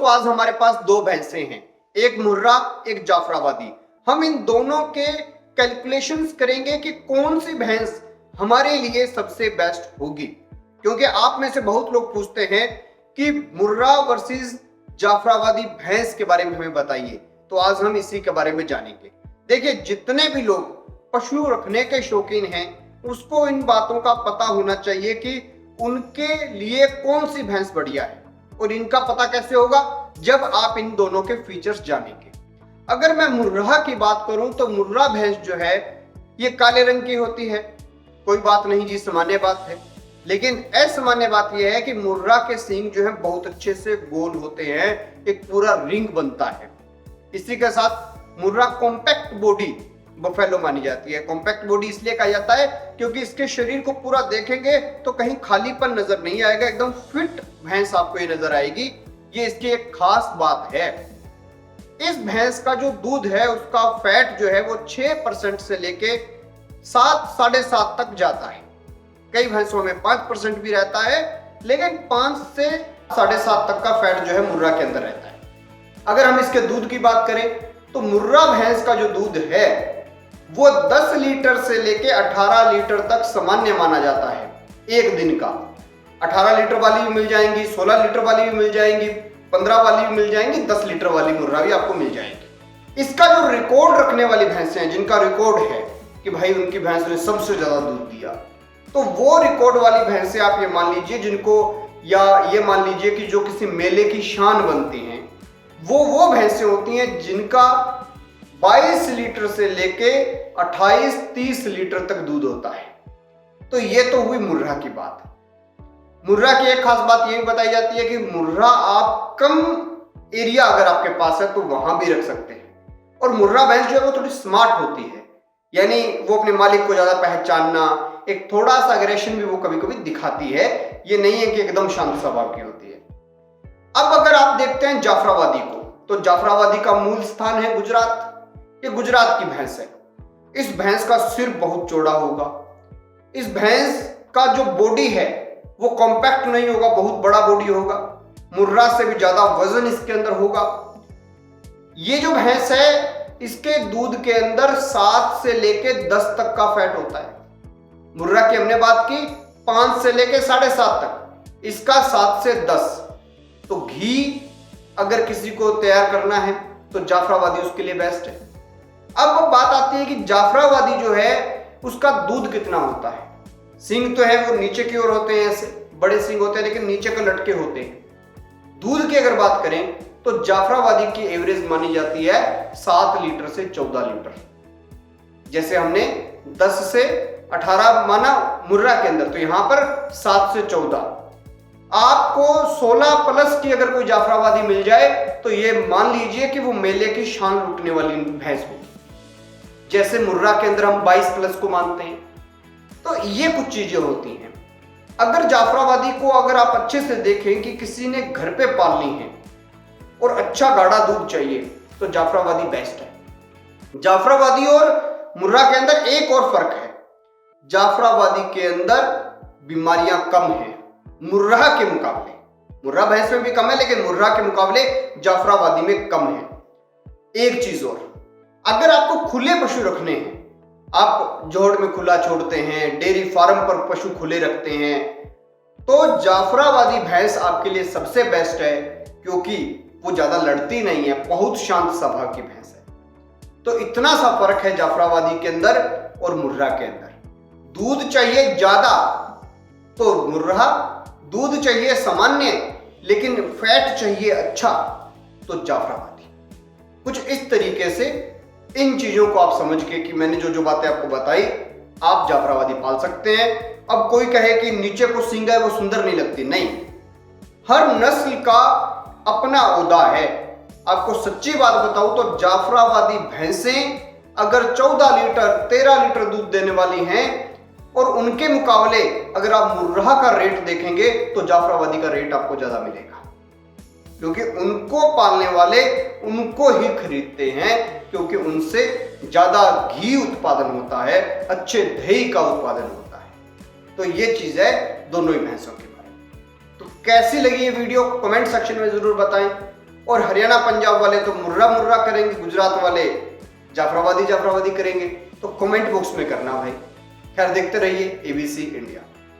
दोस्तों आज हमारे पास दो भैंसें हैं, एक मुर्रा एक जाफराबादी। हम इन दोनों के कैलकुलेशंस करेंगे कि कौन सी भैंस हमारे लिए सबसे बेस्ट होगी, क्योंकि आप में से बहुत लोग पूछते हैं कि मुर्रा वर्सेस जाफराबादी भैंस के बारे में हमें बताइए। तो आज हम इसी के बारे में जानेंगे। देखिए, जितने भी लोग पशु रखने के शौकीन हैं उसको इन बातों का पता होना चाहिए कि उनके लिए कौन सी भैंस बढ़िया है। और इनका पता कैसे होगा? जब आप इन दोनों के फीचर्स जानेंगे। अगर मैं मुर्रा की बात करूं तो मुर्रा भैंस जो है ये काले रंग की होती है। कोई बात नहीं जी, सामान्य बात है। लेकिन असामान्य बात यह है कि मुर्रा के सींग जो है बहुत अच्छे से गोल होते हैं, एक पूरा रिंग बनता है। इसी के साथ मुर्रा कॉम्पैक्ट बॉडी बफेलो मानी जाती है। कॉम्पैक्ट बॉडी इसलिए कहा जाता है क्योंकि इसके शरीर को पूरा देखेंगे तो कहीं खालीपन नजर नहीं आएगा, एकदम फिट भैंस आपको ये नजर आएगी। ये इसकी एक खास बात है। इस भैंस का जो दूध है उसका फैट जो है वो 6% से लेके 7 साढ़े 7 तक जाता है। कई भैंसों में 5% भी रहता है, लेकिन 5 से साढ़े 7 तक का फैट जो है मुर्रा के अंदर रहता है। अगर हम इसके दूध की बात करें तो मुर्रा भैंस का जो दूध है वो 10 लीटर से लेके 18 लीटर तक सामान्य माना जाता है एक दिन का। 18 लीटर वाली भी मिल जाएंगी, 16 लीटर वाली भी मिल जाएंगी, 15 वाली भी मिल जाएंगी, 10 लीटर वाली मुर्रा भी आपको मिल जाएंगी। इसका जो रिकॉर्ड रखने वाली भैंसें हैं, जिनका रिकॉर्ड है कि भाई उनकी भैंस ने सबसे ज्यादा दूध दिया, तो वो रिकॉर्ड वाली भैंसें आप ये मान लीजिए जिनको, या ये मान लीजिए कि जो किसी मेले की शान बनती हैं, वो भैंसें होती हैं जिनका 22 लीटर से लेके 28-30 लीटर तक दूध होता है। तो ये तो हुई मुर्रा की बात। मुर्रा की एक खास बात ये भी बताई जाती है कि मुर्रा आप कम एरिया अगर आपके पास है तो वहां भी रख सकते हैं। और मुर्रा भैंस जो है वो थोड़ी स्मार्ट होती है, यानी वो अपने मालिक को ज्यादा पहचानना, एक थोड़ा सा अग्रेशन भी वो कभी कभी दिखाती है। ये नहीं है कि एकदम शांत स्वभाव की होती है। अब अगर आप देखते हैं जाफराबादी को, तो जाफराबादी का मूल स्थान है गुजरात। ये गुजरात की भैंस है। इस भैंस का सिर बहुत चौड़ा होगा। इस भैंस का जो बॉडी है वो कॉम्पैक्ट नहीं होगा, बहुत बड़ा बॉडी होगा। मुर्रा से भी ज्यादा वजन इसके अंदर होगा। ये जो भैंस है इसके दूध के अंदर 7 से लेके 10 तक का फैट होता है। मुर्रा की हमने बात की 5 से लेके 7.5 तक, इसका 7 से 10। तो घी अगर किसी को तैयार करना है तो जाफराबादी उसके लिए बेस्ट है। अब बात आती है कि जाफराबादी जो है उसका दूध कितना होता है। सींग तो है वो नीचे की ओर होते हैं, ऐसे बड़े सींग होते हैं, लेकिन नीचे को लटके होते हैं। दूध की अगर बात करें तो जाफराबादी की एवरेज मानी जाती है 7 लीटर से 14 लीटर। जैसे हमने 10 से 18 माना मुर्रा के अंदर, तो यहां पर 7 से 14। आपको 16 प्लस की अगर कोई जाफराबादी मिल जाए तो ये मान लीजिए कि वो मेले की शान लूटने वाली भैंस होगी। जैसे मुर्रा के अंदर हम 22 प्लस को मानते हैं। तो ये कुछ चीजें होती हैं। अगर जाफराबादी को अगर आप अच्छे से देखें कि किसी ने घर पे पालनी है और अच्छा गाढ़ा दूध चाहिए तो जाफराबादी बेस्ट है। जाफराबादी और मुर्रा के अंदर एक और फर्क है, जाफराबादी के अंदर बीमारियां कम हैं मुर्रा के मुकाबले। मुर्रा भैंस में भी कम है, लेकिन मुर्रा के मुकाबले जाफराबादी में कम है। एक चीज और, अगर आपको खुले पशु रखने हैं, आप जोड़ में खुला छोड़ते हैं, डेयरी फार्म पर पशु खुले रखते हैं, तो जाफराबादी भैंस आपके लिए सबसे बेस्ट है, क्योंकि वो ज्यादा लड़ती नहीं है, बहुत शांत स्वभाव की भैंस है। तो इतना सा फर्क है जाफराबादी के अंदर और मुर्रा के अंदर। दूध चाहिए ज्यादा तो मुर्रा, दूध चाहिए सामान्य लेकिन फैट चाहिए अच्छा तो जाफराबादी। कुछ इस तरीके से इन चीजों को आप समझ के कि मैंने जो जो बातें आपको बताई, आप जाफराबादी पाल सकते हैं। अब कोई कहे कि नीचे को सींग है वो सुंदर नहीं लगती, नहीं, हर नस्ल का अपना ओहदा है। आपको सच्ची बात बताऊं तो जाफराबादी भैंसें अगर 14 लीटर 13 लीटर दूध देने वाली हैं, और उनके मुकाबले अगर आप मुर्रा का रेट देखेंगे तो जाफराबादी का रेट आपको ज्यादा मिलेगा, क्योंकि उनको पालने वाले उनको ही खरीदते हैं, क्योंकि उनसे ज्यादा घी उत्पादन होता है, अच्छे दही का उत्पादन होता है। तो ये चीज है दोनों ही भैंसों के बारे में। तो कैसी लगी ये वीडियो कमेंट सेक्शन में जरूर बताएं। और हरियाणा पंजाब वाले तो मुर्रा मुर्रा करेंगे, गुजरात वाले जाफराबादी जाफराबादी करेंगे। तो कमेंट बॉक्स में करना भाई। खैर देखते रहिए एबीसी इंडिया।